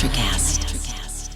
Electricast.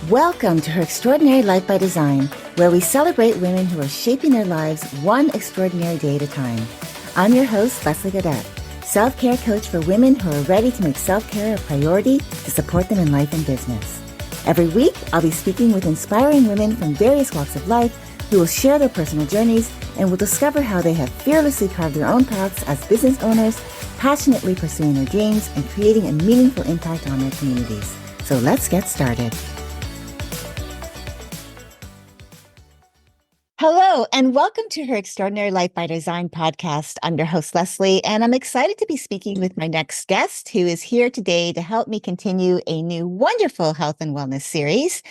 Welcome to Her Extraordinary Life by Design, where we celebrate women who are shaping their lives one extraordinary day at a time. I'm your host, Leslie Gaudette, self-care coach for women who are ready to make self-care a priority to support them in life and business. Every week, I'll be speaking with inspiring women from various walks of life who will share their personal journeys and will discover how they have fearlessly carved their own paths as business owners, passionately pursuing their dreams and creating a meaningful impact on their communities. So let's get started. Hello, and welcome to Her Extraordinary Life by Design podcast. I'm your host, Leslie, and I'm excited to be speaking with my next guest, who is here today to help me continue a new wonderful health and wellness series.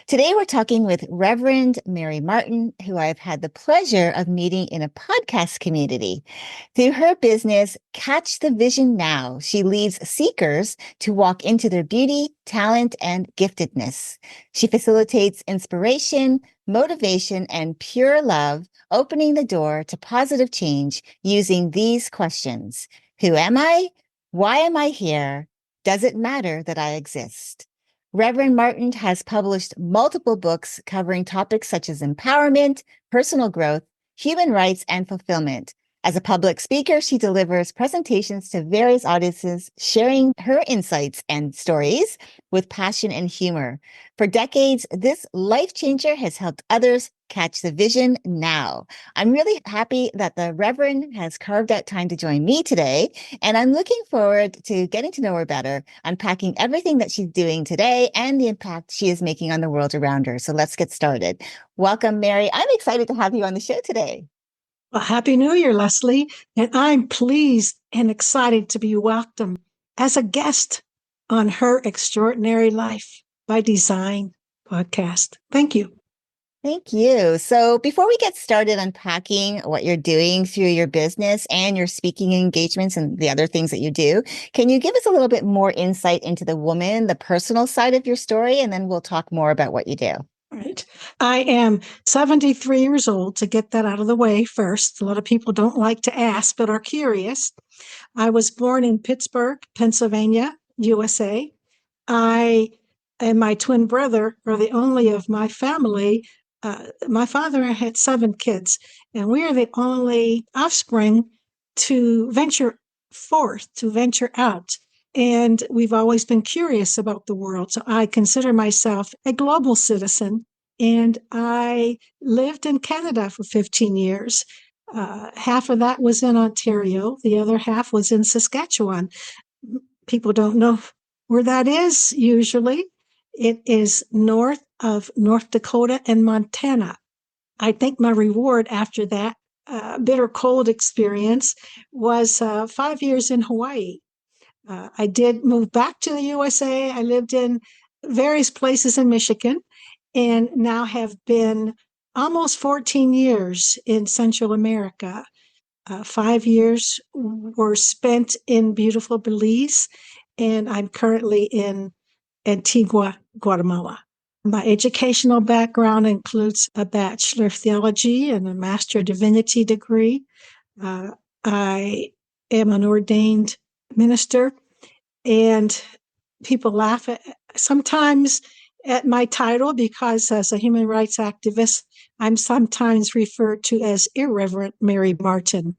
Today, we're talking with Reverend Mary Martin, who I've had the pleasure of meeting in a podcast community. Through her business, Catch the Vision Now, she leads seekers to walk into their beauty, talent, and giftedness. She facilitates inspiration, motivation, and pure love, opening the door to positive change using these questions. Who am I? Why am I here? Does it matter that I exist? Reverend Martin has published multiple books covering topics such as empowerment, personal growth, human rights, and fulfillment. As a public speaker, she delivers presentations to various audiences, sharing her insights and stories with passion and humor. For decades, this life changer has helped others catch the vision now. I'm really happy that the Reverend has carved out time to join me today, and I'm looking forward to getting to know her better, unpacking everything that she's doing today and the impact she is making on the world around her. So let's get started. Welcome, Mary. I'm excited to have you on the show today. Well, Happy New Year, Leslie. And I'm pleased and excited to be welcomed as a guest on Her Extraordinary Life by Design podcast. Thank you. Thank you. So before we get started unpacking what you're doing through your business and your speaking engagements and the other things that you do, can you give us a little bit more insight into the woman, the personal side of your story, and then we'll talk more about what you do. Right. I am 73 years old, to get that out of the way first. A lot of people don't like to ask, but are curious. I was born in Pittsburgh, Pennsylvania, USA. I and my twin brother are the only of my family. My father had 7 kids, and we are the only offspring to venture forth, to venture out. And we've always been curious about the world. So I consider myself a global citizen. And I lived in Canada for 15 years. Half of that was in Ontario. The other half was in Saskatchewan. People don't know where that is usually. It is north of North Dakota and Montana. I think my reward after that bitter cold experience was 5 years in Hawaii. I did move back to the USA. I lived in various places in Michigan and now have been almost 14 years in Central America. 5 years were spent in beautiful Belize, and I'm currently in Antigua, Guatemala. My educational background includes a Bachelor of Theology and a Master of Divinity degree. I am an ordained minister, and people laugh sometimes at my title because as a human rights activist, I'm sometimes referred to as Reverend Mary Martin.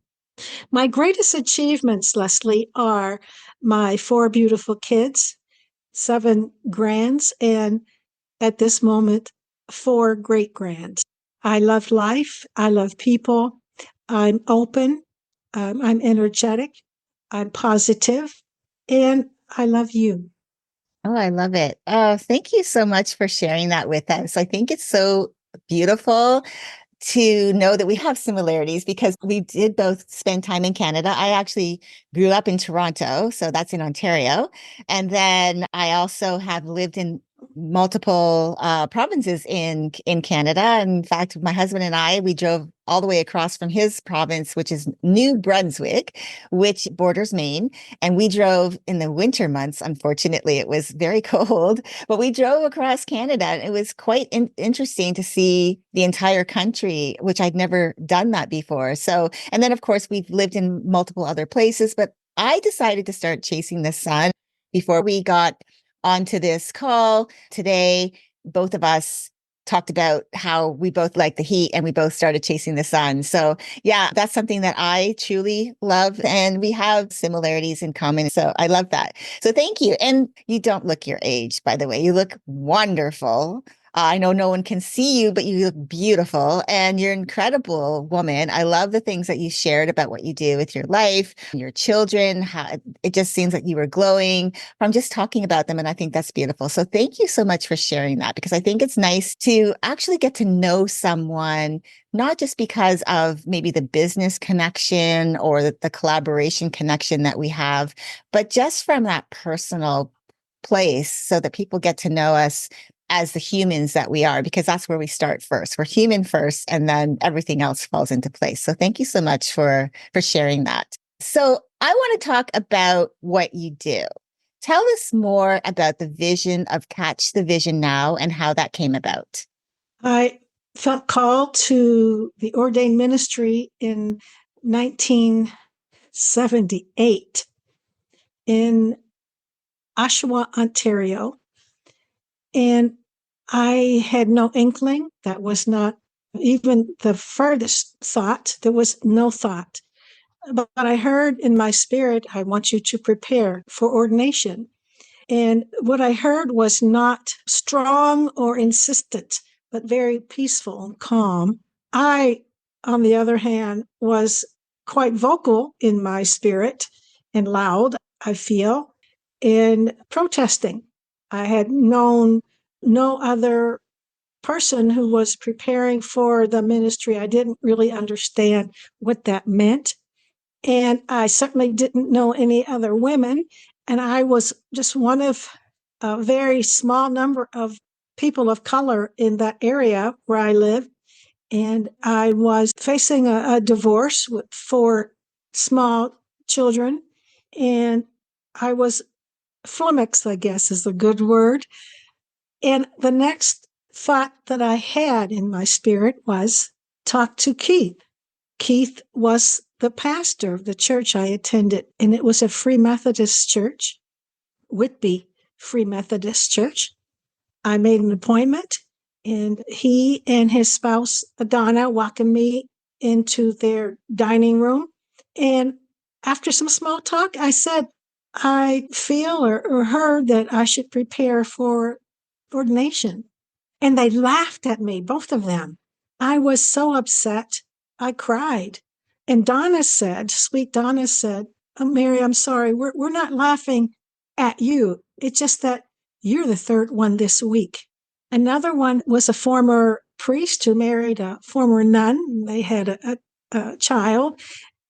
My greatest achievements, Leslie, are my 4 beautiful kids, 7 grands, and at this moment, 4 great-grands. I love life. I love people. I'm open. I'm energetic. I'm positive. And I love you. Oh, I love it. Oh, thank you so much for sharing that with us. I think it's so beautiful to know that we have similarities because we did both spend time in Canada. I actually grew up in Toronto, so that's in Ontario. And then I also have lived in multiple provinces in Canada. In fact, my husband and I, we drove all the way across from his province, which is New Brunswick, which borders Maine. And we drove in the winter months. Unfortunately, it was very cold, but we drove across Canada. And it was quite interesting to see the entire country, which I'd never done that before. So, and then of course, we've lived in multiple other places, but I decided to start chasing the sun before we got onto this call today. Both of us talked about how we both like the heat and we both started chasing the sun. So, yeah, that's something that I truly love and we have similarities in common. So, I love that. So, thank you. And you don't look your age, by the way. You look wonderful. I know no one can see you, but you look beautiful and you're an incredible woman. I love the things that you shared about what you do with your life, your children. How it just seems like you were glowing from just talking about them. And I think that's beautiful. So thank you so much for sharing that because I think it's nice to actually get to know someone, not just because of maybe the business connection or the collaboration connection that we have, but just from that personal place so that people get to know us as the humans that we are, because that's where we start first. We're human first, and then everything else falls into place. So thank you so much for sharing that. So I want to talk about what you do. Tell us more about the vision of Catch the Vision Now and how that came about. I felt called to the ordained ministry in 1978 in Oshawa, Ontario. And I had no inkling. That was not even the furthest thought. There was no thought. But I heard in my spirit, I want you to prepare for ordination. And what I heard was not strong or insistent, but very peaceful and calm. I, on the other hand, was quite vocal in my spirit and loud, I feel, in protesting. I had known no other person who was preparing for the ministry. I didn't really understand what that meant. And I certainly didn't know any other women. And I was just one of a very small number of people of color in that area where I live. And I was facing a divorce with 4 small children. And I was flummoxed, I guess is a good word. And the next thought that I had in my spirit was talk to Keith. Keith was the pastor of the church I attended, and it was a Free Methodist church, Whitby Free Methodist Church. I made an appointment, and he and his spouse, Donna, welcomed me into their dining room. And after some small talk, I said, I feel or heard that I should prepare for ordination. And they laughed at me, both of them. I was so upset, I cried. And Donna said, sweet Donna said, oh, Mary, I'm sorry, we're not laughing at you. It's just that you're the third one this week. Another one was a former priest who married a former nun. They had a child.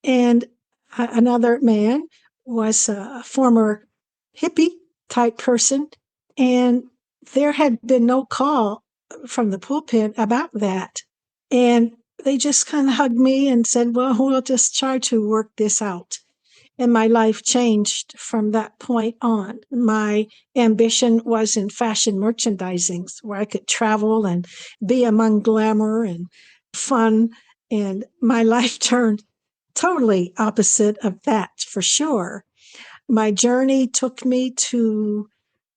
And another man was a former hippie type person. And there had been no call from the pulpit about that. And they just kind of hugged me and said, well, we'll just try to work this out. And my life changed from that point on. My ambition was in fashion merchandising, where I could travel and be among glamour and fun. And my life turned totally opposite of that, for sure. My journey took me to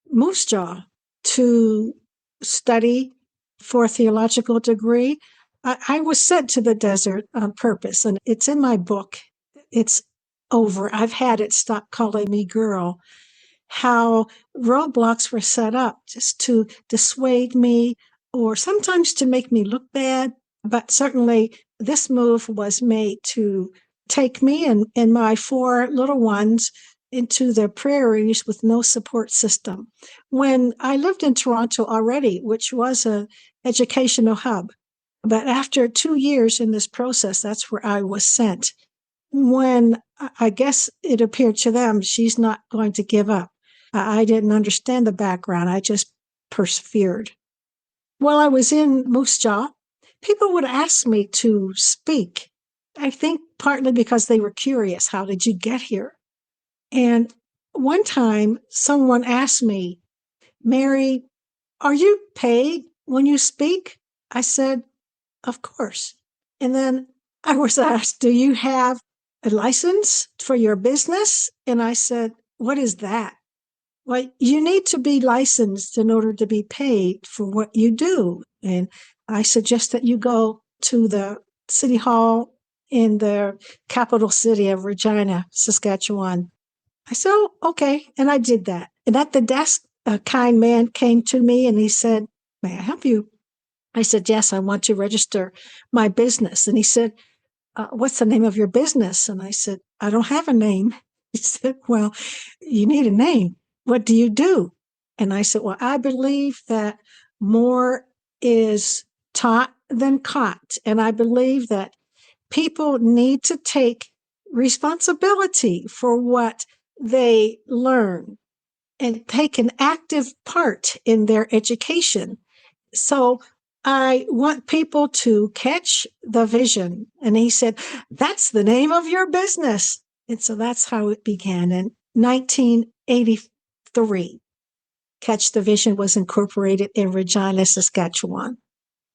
Moose Jaw to study for a theological degree. I was sent to the desert on purpose, and it's in my book. It's over. I've had it stop calling me girl. How roadblocks were set up just to dissuade me or sometimes to make me look bad. But certainly this move was made to take me and my 4 little ones into the prairies with no support system. When I lived in Toronto already, which was an educational hub, but after 2 years in this process, that's where I was sent. When I guess it appeared to them, she's not going to give up. I didn't understand the background. I just persevered. While I was in Moose Jaw, people would ask me to speak. I think partly because they were curious. How did you get here? And one time someone asked me, Mary, are you paid when you speak? I said, of course. And then I was asked, do you have a license for your business? And I said, what is that? Well, you need to be licensed in order to be paid for what you do. And I suggest that you go to the city hall in the capital city of Regina, Saskatchewan. I said, oh, okay. And I did that. And at the desk, a kind man came to me and he said, may I help you? I said, yes, I want to register my business. And he said, what's the name of your business? And I said, I don't have a name. He said, well, you need a name. What do you do? And I said, well, I believe that more is taught than caught. And I believe that people need to take responsibility for what they learn and take an active part in their education. So I want people to catch the vision. And he said, that's the name of your business. And so that's how it began in 1983. Catch the Vision was incorporated in Regina, Saskatchewan.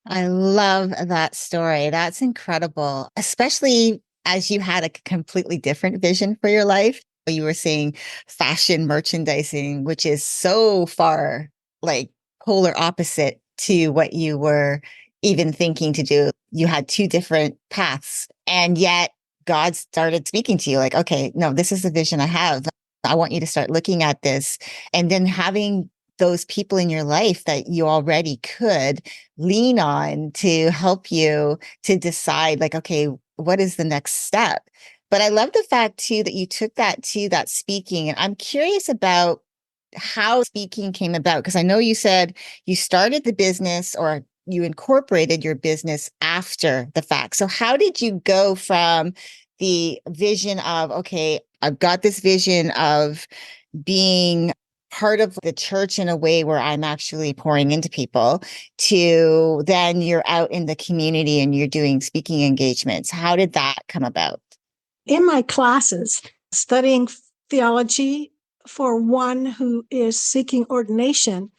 I love that story. That's incredible, especially as you had a completely different vision for your life. You were saying fashion merchandising, which is so far like polar opposite to what you were even thinking to do. You had two different paths, and yet God started speaking to you like, okay, no, this is the vision I have. I want you to start looking at this. And then having those people in your life that you already could lean on to help you to decide, like, okay, what is the next step? But I love the fact too that you took that to that speaking. And I'm curious about how speaking came about, because I know you said you started the business or you incorporated your business after the fact. So how did you go from the vision of, okay, I've got this vision of being part of the church in a way where I'm actually pouring into people, to then you're out in the community and you're doing speaking engagements? How did that come about? In my classes, studying theology for one who is seeking ordination,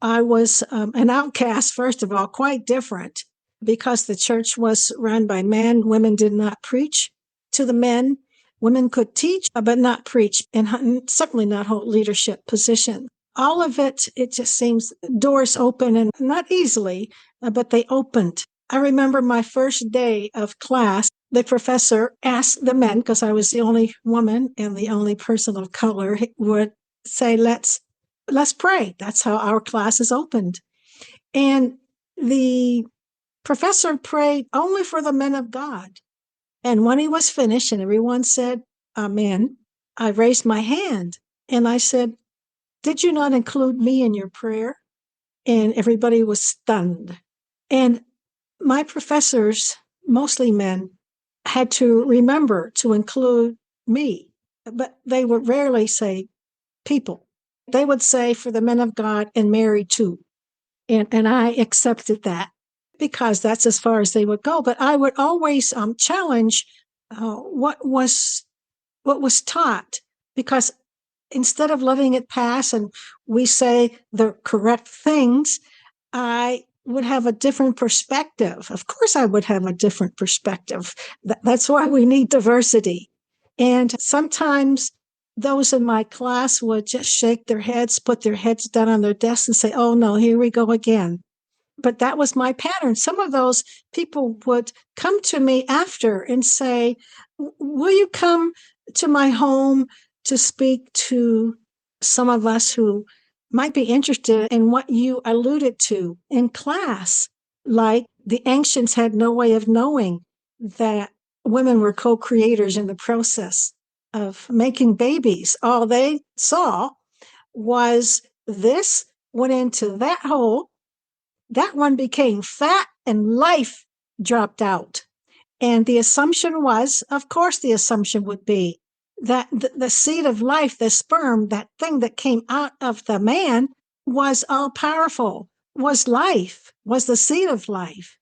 I was an outcast, first of all, quite different, because the church was run by men. Women did not preach to the men. Women could teach, but not preach, and certainly not hold leadership position. All of it, it just seems doors open, and not easily, but they opened. I remember my first day of class, the professor asked the men, because I was the only woman and the only person of color, would say, let's pray. That's how our classes opened. And the professor prayed only for the men of God. And when he was finished and everyone said, Amen, I raised my hand and I said, did you not include me in your prayer? And everybody was stunned. And my professors, mostly men, had to remember to include me, but they would rarely say people. They would say for the men of God and Mary too. And I accepted that because that's as far as they would go. But I would always challenge what was taught, because instead of letting it pass and we say the correct things, I would have a different perspective. Of course, I would have a different perspective. That's why we need diversity. And sometimes those in my class would just shake their heads, put their heads down on their desks and say, oh no, here we go again. But that was my pattern. Some of those people would come to me after and say, will you come to my home to speak to some of us who might be interested in what you alluded to in class? Like the ancients had no way of knowing that women were co-creators in the process of making babies. All they saw was this went into that hole, that one became fat, and life dropped out. And the assumption was, of course, the assumption would be that the seed of life, the sperm, that thing that came out of the man, was all powerful, was life, was the seed of life.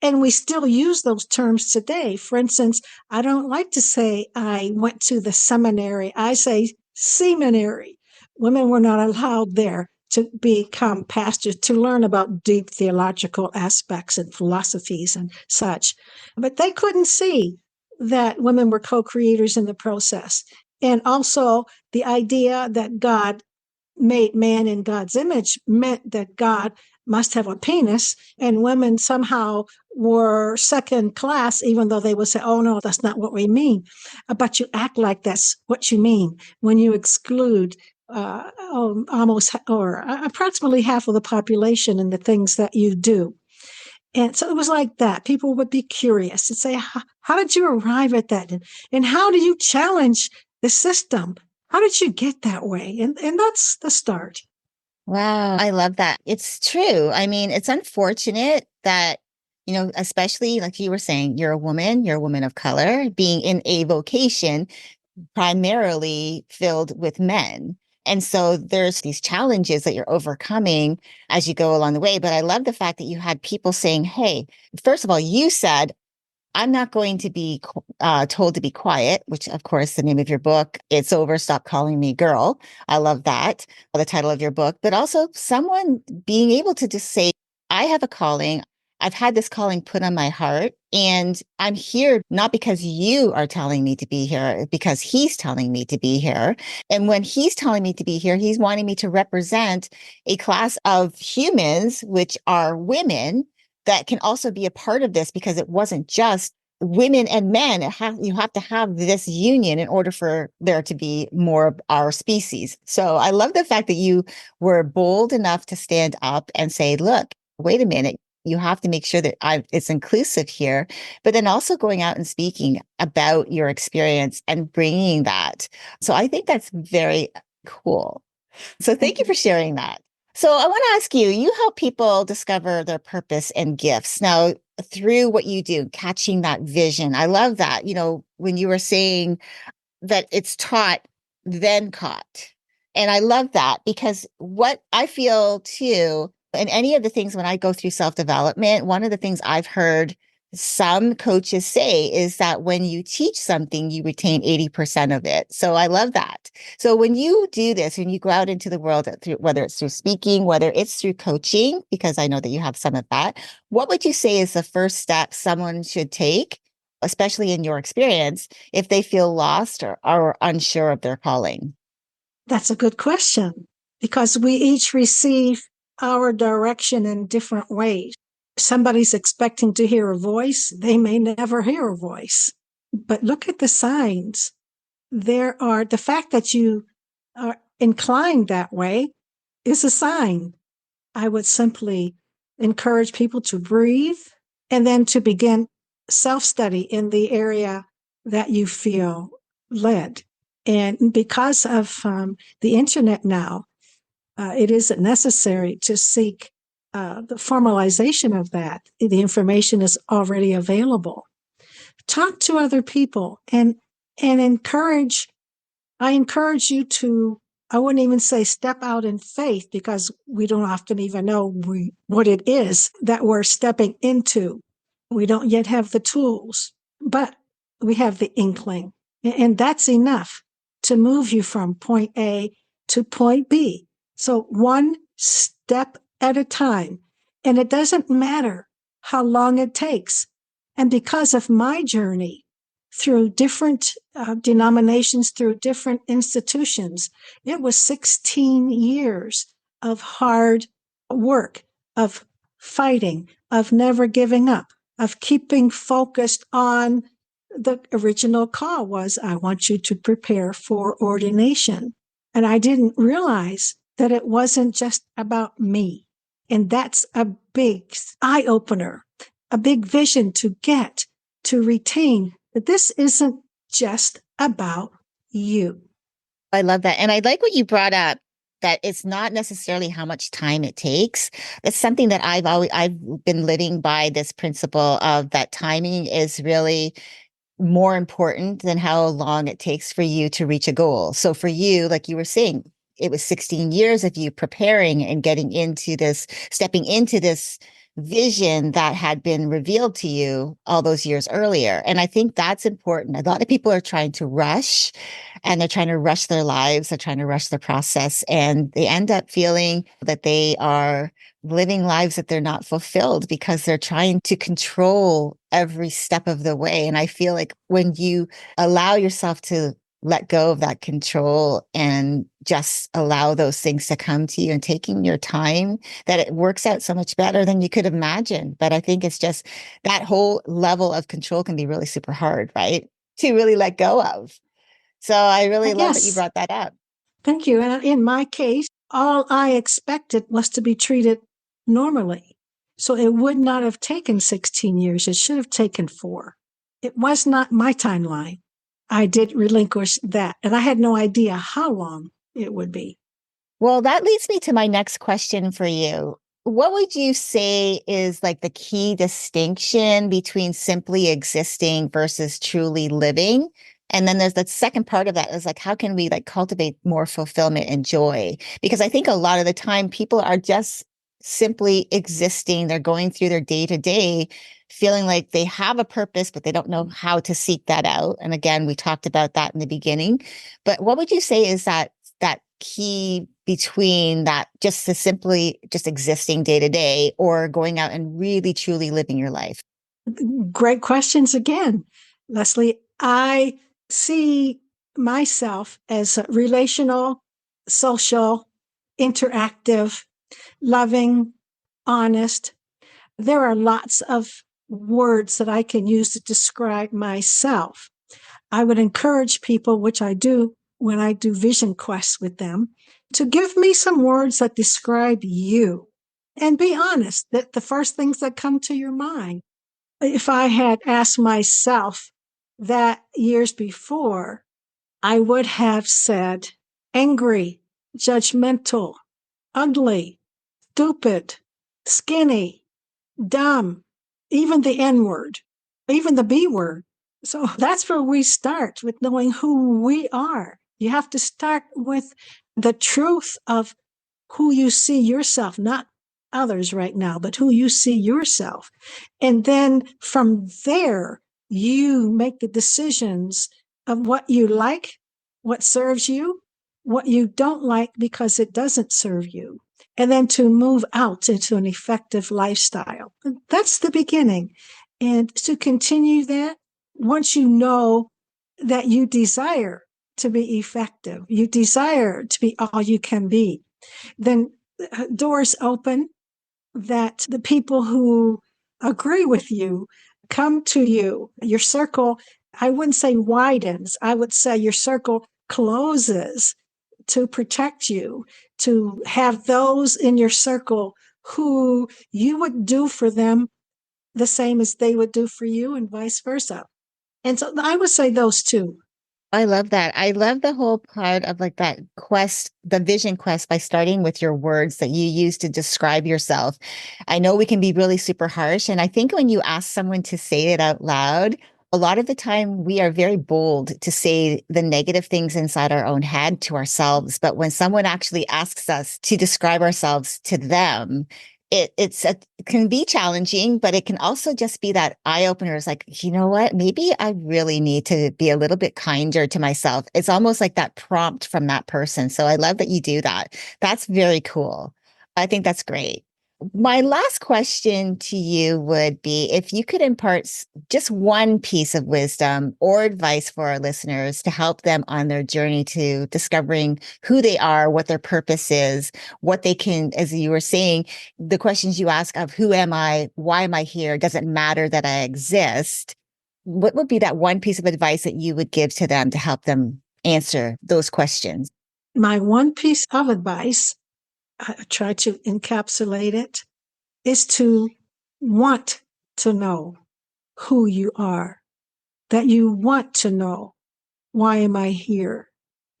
And we still use those terms today. For instance, I don't like to say I went to the seminary. I say seminary. Women were not allowed there to become pastors, to learn about deep theological aspects and philosophies and such. But they couldn't see that women were co-creators in the process. And also the idea that God made man in God's image meant that God must have a penis, and women somehow were second class, even though they would say, oh, no, that's not what we mean. But you act like that's what you mean when you exclude almost or approximately half of the population in the things that you do. And so it was like that. People would be curious and say, how did you arrive at that? And how do you challenge the system? How did you get that way? And that's the start. Wow, I love that. It's true. I mean, it's unfortunate that, especially like you were saying, you're a woman of color, being in a vocation primarily filled with men. And so there's these challenges that you're overcoming as you go along the way. But I love the fact that you had people saying, hey, first of all, you said, I'm not going to be told to be quiet, which, of course, the name of your book, It's Over, Stop Calling Me Girl. I love that, the title of your book, but also someone being able to just say, I have a calling. I've had this calling put on my heart, and I'm here not because you are telling me to be here, because he's telling me to be here. And when he's telling me to be here, he's wanting me to represent a class of humans, which are women, that can also be a part of this, because it wasn't just women and men. You have to have this union in order for there to be more of our species. So I love the fact that you were bold enough to stand up and say, look, wait a minute. You have to make sure that it's inclusive here, but then also going out and speaking about your experience and bringing that. So I think that's very cool. So thank you for sharing that. So I want to ask you, you help people discover their purpose and gifts. Now, through what you do, catching that vision. I love that. When you were saying that it's taught, then caught. And I love that, because what I feel too, and any of the things when I go through self-development, one of the things I've heard some coaches say is that when you teach something, you retain 80% of it. So I love that. So when you do this, when you go out into the world, whether it's through speaking, whether it's through coaching, because I know that you have some of that, what would you say is the first step someone should take, especially in your experience, if they feel lost or are unsure of their calling? That's a good question, because we each receive our direction in different ways. Somebody's expecting to hear a voice, they may never hear a voice. But look at the signs. The fact that you are inclined that way is a sign. I would simply encourage people to breathe and then to begin self-study in the area that you feel led. And because of the internet now, it isn't necessary to seek the formalization of that. The information is already available. Talk to other people and encourage. I encourage you to. I wouldn't even say step out in faith, because we don't often even know what it is that we're stepping into. We don't yet have the tools, but we have the inkling, and that's enough to move you from point A to point B. So one step at a time. And it doesn't matter how long it takes. And because of my journey through different denominations, through different institutions, it was 16 years of hard work, of fighting, of never giving up, of keeping focused on the original call was, I want you to prepare for ordination. And I didn't realize that it wasn't just about me. And that's a big eye opener, a big vision to get, to retain, that this isn't just about you. I love that. And I like what you brought up, that it's not necessarily how much time it takes. That's something that I've been living by, this principle of that timing is really more important than how long it takes for you to reach a goal. So for you, like you were saying, it was 16 years of you preparing and getting into this, stepping into this vision that had been revealed to you all those years earlier. And I think that's important. A lot of people are trying to rush, and they're trying to rush their lives. They're trying to rush the process, and they end up feeling that they are living lives that they're not fulfilled because they're trying to control every step of the way. And I feel like when you allow yourself to let go of that control and just allow those things to come to you and taking your time, that it works out so much better than you could imagine. But I think it's just that whole level of control can be really super hard, right? To really let go of. So I really love that you Yes, brought that up. thank you. And in my case, all I expected was to be treated normally. So it would not have taken 16 years. It should have taken 4. It was not my timeline. I did relinquish that, and I had no idea how long it would be. Well, that leads me to my next question for you. What would you say is like the key distinction between simply existing versus truly living? And then there's the second part of that is like, how can we like cultivate more fulfillment and joy? Because I think a lot of the time people are just simply existing. They're going through their day to day, feeling like they have a purpose, but they don't know how to seek that out. And again, we talked about that in the beginning. But what would you say is that key between that just to simply just existing day to day or going out and really truly living your life? Great questions again, Leslie. I see myself as relational, social, interactive, loving, honest. There are lots of words that I can use to describe myself. I would encourage people, which I do when I do vision quests with them, to give me some words that describe you and be honest that the first things that come to your mind. If I had asked myself that years before, I would have said angry, judgmental, ugly, stupid, skinny, dumb, even the N word, even the B word. So that's where we start with knowing who we are. You have to start with the truth of who you see yourself, not others right now, but who you see yourself. And then from there, you make the decisions of what you like, what serves you, what you don't like because it doesn't serve you, and then to move out into an effective lifestyle. That's the beginning. And to continue that, once you know that you desire to be effective, you desire to be all you can be, then doors open that the people who agree with you come to you. Your circle, I wouldn't say widens, I would say your circle closes to protect you, to have those in your circle who you would do for them the same as they would do for you, and vice versa. And so I would say those two. I love that. I love the whole part of like that quest, the vision quest by starting with your words that you use to describe yourself. I know we can be really super harsh. And I think when you ask someone to say it out loud, a lot of the time we are very bold to say the negative things inside our own head to ourselves. But when someone actually asks us to describe ourselves to them, it can be challenging, but it can also just be that eye opener. It's like, you know what? Maybe I really need to be a little bit kinder to myself. It's almost like that prompt from that person. So I love that you do that. That's very cool. I think that's great. My last question to you would be if you could impart just one piece of wisdom or advice for our listeners to help them on their journey to discovering who they are, what their purpose is, what they can, as you were saying, the questions you ask of who am I? Why am I here? Does it matter that I exist? What would be that one piece of advice that you would give to them to help them answer those questions? My one piece of advice, I try to encapsulate it, is to want to know who you are, that you want to know, why am I here?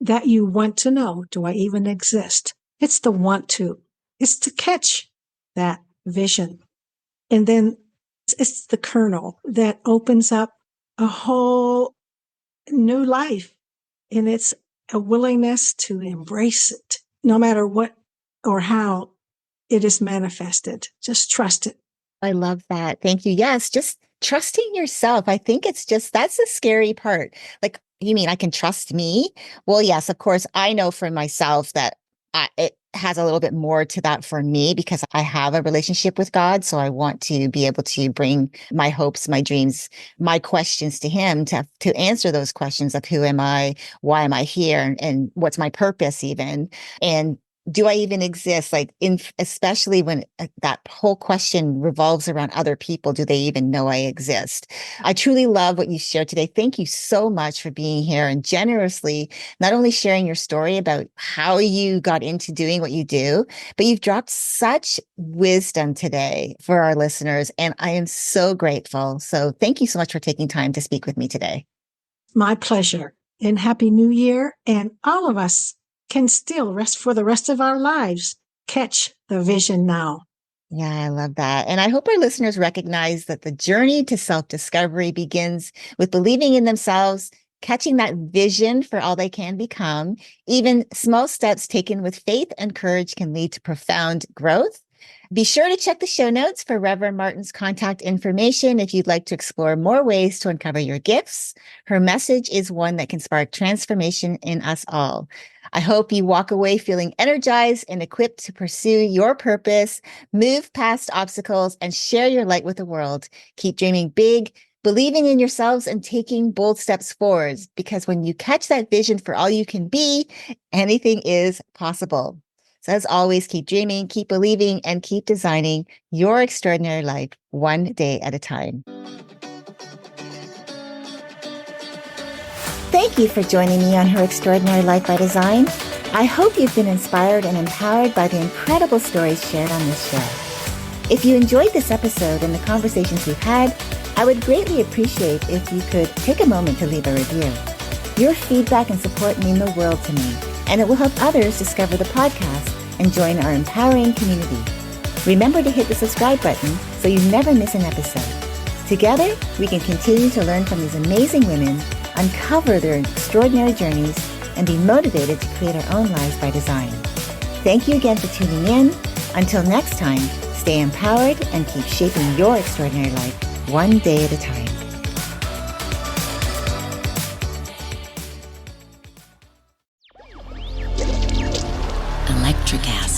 That you want to know, do I even exist? It's the want to. It's to catch that vision. And then it's the kernel that opens up a whole new life. And it's a willingness to embrace it, no matter what or how it is manifested. Just trust it. I love that. Thank you. Yes, just trusting yourself. I think it's just that's the scary part. Like, you mean I can trust me? Well, yes, of course, I know for myself that it has a little bit more to that for me because I have a relationship with God. So I want to be able to bring my hopes, my dreams, my questions to him to answer those questions of who am I, why am I here, and what's my purpose even. And do I even exist? Like especially when that whole question revolves around other people, do they even know I exist? I truly love what you shared today. Thank you so much for being here and generously not only sharing your story about how you got into doing what you do, but you've dropped such wisdom today for our listeners. And I am so grateful. So thank you so much for taking time to speak with me today. My pleasure. And Happy New Year. And all of us can still rest for the rest of our lives. Catch the vision now. Yeah, I love that. And I hope our listeners recognize that the journey to self-discovery begins with believing in themselves, catching that vision for all they can become. Even small steps taken with faith and courage can lead to profound growth. Be sure to check the show notes for Reverend Martin's contact information if you'd like to explore more ways to uncover your gifts. Her message is one that can spark transformation in us all. I hope you walk away feeling energized and equipped to pursue your purpose, move past obstacles, and share your light with the world. Keep dreaming big, believing in yourselves, and taking bold steps forwards, because when you catch that vision for all you can be, anything is possible. So as always, keep dreaming, keep believing, and keep designing your extraordinary life one day at a time. Thank you for joining me on Her Extraordinary Life by Design. I hope you've been inspired and empowered by the incredible stories shared on this show. If you enjoyed this episode and the conversations we've had, I would greatly appreciate if you could take a moment to leave a review. Your feedback and support mean the world to me, and it will help others discover the podcast and join our empowering community. Remember to hit the subscribe button so you never miss an episode. Together, we can continue to learn from these amazing women, uncover their extraordinary journeys, and be motivated to create our own lives by design. Thank you again for tuning in. Until next time, stay empowered and keep shaping your extraordinary life one day at a time. Electric acid.